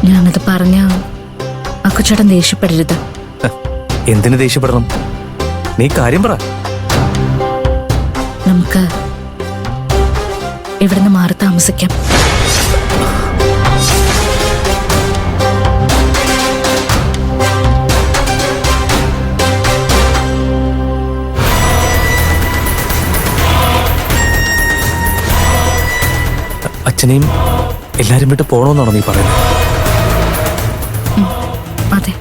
ഞാനത് പറഞ്ഞ അക്കുച്ചേട്ടൻ ദേഷ്യപ്പെടരുത്. എന്തിനു ദേഷ്യപ്പെടണം? നീ കാര്യം പറ. നമുക്ക് ഇവിടുന്ന് മാറി താമസിക്കാം. അച്ഛനെയും എല്ലാരും വിട്ട് പോണോന്നാണോ നീ പറയുന്നത്? അതെ,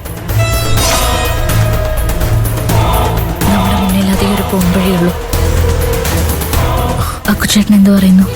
നമ്മുടെ മുന്നിൽ അതേ ഒരു പോംവഴിയുള്ളൂ. അക്കുച്ചേട്ടൻ എന്ത് പറയുന്നു?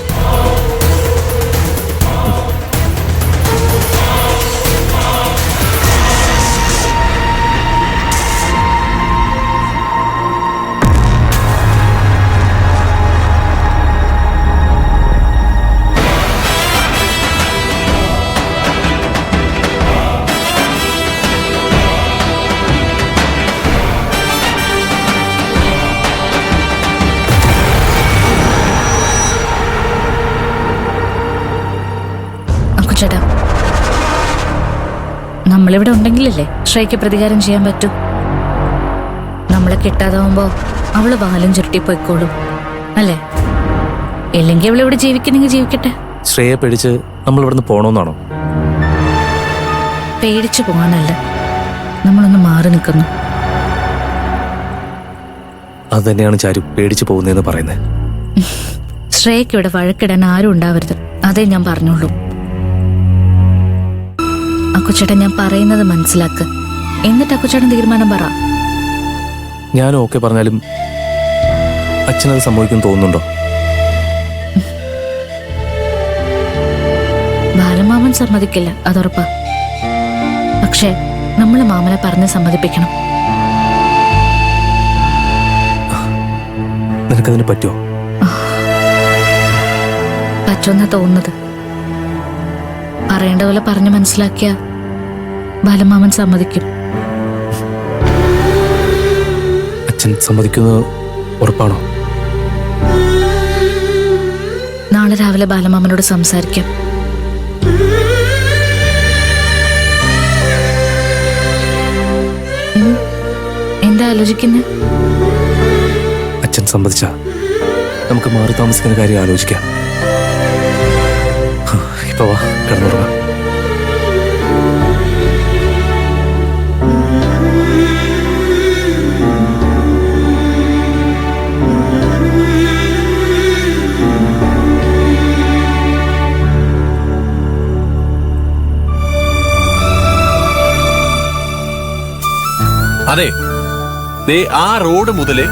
ചേട്ടാ, നമ്മളിവിടെ ഉണ്ടെങ്കിലല്ലേ ശ്രേയയ്ക്ക് പ്രതികാരം ചെയ്യാൻ പറ്റൂ. നമ്മളെ കിട്ടാതാവുമ്പോ അവള് വാലും ചുരുട്ടി പോയിക്കോളും, അല്ലേ? ഇല്ലെങ്കിൽ അവളിവിടെ ജീവിക്കണമെങ്കിൽ ജീവിക്കട്ടെ. ശ്രേയെ പേടിച്ച് നമ്മൾ ഇവിടുന്ന് പോണോന്നാണോ? പേടിച്ചു പോകാനല്ല, നമ്മളൊന്ന് മാറി നിൽക്കുന്നു. അത് തന്നെയാണ് ചാരു പേടിച്ചു പോകുന്നതെന്ന് പറയുന്നത്. ശ്രേയയ്ക്ക് ഇവിടെ വഴക്കിടാൻ ആരും ഉണ്ടാവരുത്, അതേ ഞാൻ പറഞ്ഞോളൂ. അക്കുച്ചേട്ടൻ ഞാൻ പറയുന്നത് മനസ്സിലാക്ക്, എന്നിട്ട് അക്കുച്ചേട്ടൻ തീരുമാനം പറ. ഞാൻ ഓക്കെ പറഞ്ഞാലും അച്ഛനത് സംഭവിക്കും തോന്നുന്നുണ്ടോ? ബാലമാമൻ സമ്മതിക്കില്ല, അതുറപ്പാ. പക്ഷേ നമ്മള് മാമനെ പറഞ്ഞ് സമ്മതിപ്പിക്കണം. നിനക്കതിന് പറ്റുമോ? പറ്റുമെന്നാ തോന്നുന്നത്. പറയേണ്ട പോലെ പറഞ്ഞു മനസ്സിലാക്കിയ ബാലമാമൻ സമ്മതിക്കും. അച്ഛൻ സമ്മതിക്കുന്നത് ഉറപ്പാണോ? നാളെ രാവിലെ ബാലമാമനോട് സംസാരിക്കാം. എന്താ ആലോചിക്കുന്നത്? അച്ഛൻ സമ്മതിച്ച നമുക്ക് മാറി താമസിക്കുന്ന കാര്യം ആലോചിക്കാം. ഇപ്പൊ വാ, കിടന്നുറങ്ങാം. അതെ, ആ റോഡ് മുതല്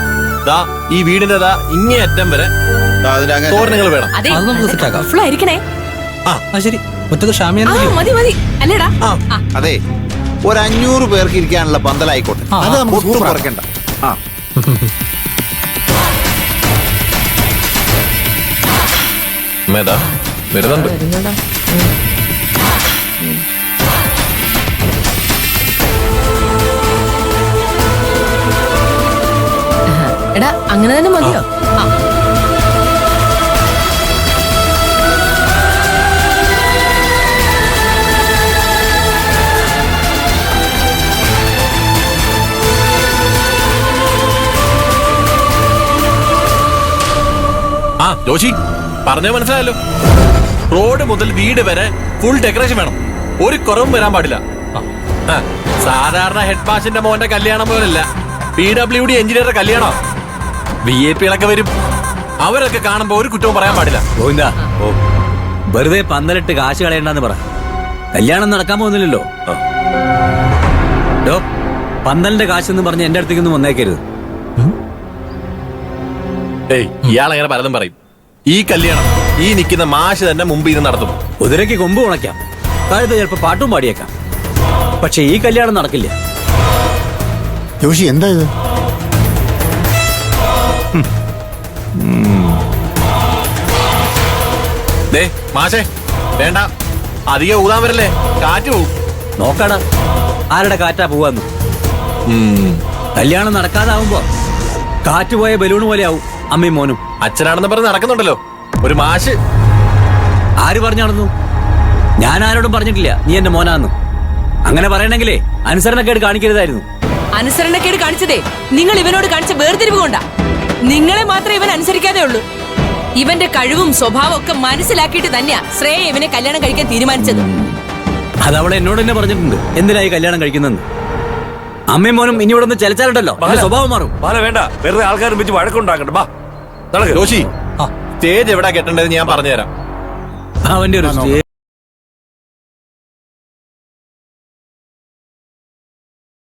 ഈ വീടിന്റെ ഇങ്ങേ അറ്റം വരെ തോരണങ്ങൾ വേണം. അതെ, ഒരു 500 പേർക്ക് ഇരിക്കാനുള്ള പന്തലായിക്കോട്ടെ. അത് നമുക്ക് കുറയ്ക്കണ്ട. വരുന്നുണ്ട്. എടാ, അങ്ങനെ തന്നെ മതിയോ? ജോഷി പറഞ്ഞ മനസ്സിലായല്ലോ. റോഡ് മുതൽ വീട് വരെ ഫുൾ ഡെക്കറേഷൻ വേണം, ഒരു കുറവും വരാൻ പാടില്ല. സാധാരണ ഹെഡ് മാഷിന്റെ മോന്റെ കല്യാണം പോലല്ല, PWD എഞ്ചിനീയറുടെ കല്യാണം. VIP-കളൊക്കെ വരും, അവരൊക്കെ കാണുമ്പോ ഒരു കുറ്റവും പറയാൻ പാടില്ല. വെറുതെ പന്തലിട്ട് കാശ് കളയണ്ടെന്ന് പറ. കല്യാണം നടക്കാൻ പോകുന്നില്ലല്ലോ. പന്തലിന്റെ കാശെന്ന് പറഞ്ഞ് എന്റെ അടുത്തേക്കൊന്നും വന്നേക്കരുത്. ഇയാളെങ്ങനെ പലതും പറയും. ഈ കല്യാണം ഈ നിൽക്കുന്ന മാഷ് തന്നെ മുമ്പ് ഇത് നടത്തും. കുതിരയ്ക്ക് കൊമ്പ് ഉണക്കാം, കഴുത ചിലപ്പോ പാട്ടും പാടിയേക്കാം, പക്ഷെ ഈ കല്യാണം നടക്കില്ല. ജോഷി, എന്താ ഇത്? മാഷേ വേണ്ട, അധികം ഊതാൻ വരല്ലേ, കാറ്റ് പോവും. നോക്കടാ, ആരുടെ കാറ്റാ പോവാന്ന്. കല്യാണം നടക്കാതാവുമ്പോ കാറ്റുപോയ ബലൂൺ പോലെ ആവും അമ്മയും മോനും. അച്ഛനാണെന്ന് പറഞ്ഞ് നടക്കുന്നുണ്ടല്ലോ ഒരു മാഷ്. ആര് പറഞ്ഞു നടന്നു? ഞാൻ ആരോടും പറഞ്ഞിട്ടില്ല നീ എന്റെ മോനാന്ന്. അങ്ങനെ പറയണെങ്കിലേ അനുസരണക്കേട് കാണിക്കരുതായിരുന്നു. അനുസരണക്കേട് കാണിച്ചതേ നിങ്ങൾ ഇവനോട് കാണിച്ച വേർതിരിവ് കൊണ്ടാ. നിങ്ങളെ മാത്രമേ ഇവൻ അനുസരിക്കാതെ ഉള്ളൂ. ഇവന്റെ കഴിവും സ്വഭാവം ഒക്കെ മനസ്സിലാക്കിയിട്ട് തന്നെയാ ശ്രേയ ഇവനെ കല്യാണം കഴിക്കാൻ തീരുമാനിച്ചത്. അത് അവളെ എന്നോട് തന്നെ പറഞ്ഞിട്ടുണ്ട് എന്തിനായി കല്യാണം കഴിക്കുന്നെന്ന്. അമ്മയും മോനും ഇനി ഇവിടെ നിന്ന് ചലച്ചാലുണ്ടല്ലോ അവന്റെ സ്വഭാവം മാറും. ബാല വേണ്ട, വെറുതെ ആൾക്കാരും വെച്ച് വഴക്കുണ്ടാക്കണ്ട. ബാ നടക്ക്. ജോഷി സ്റ്റേജ് എവിടാ കെട്ടേണ്ടത് ഞാൻ പറഞ്ഞുതരാം. അവന്റെ ഒരു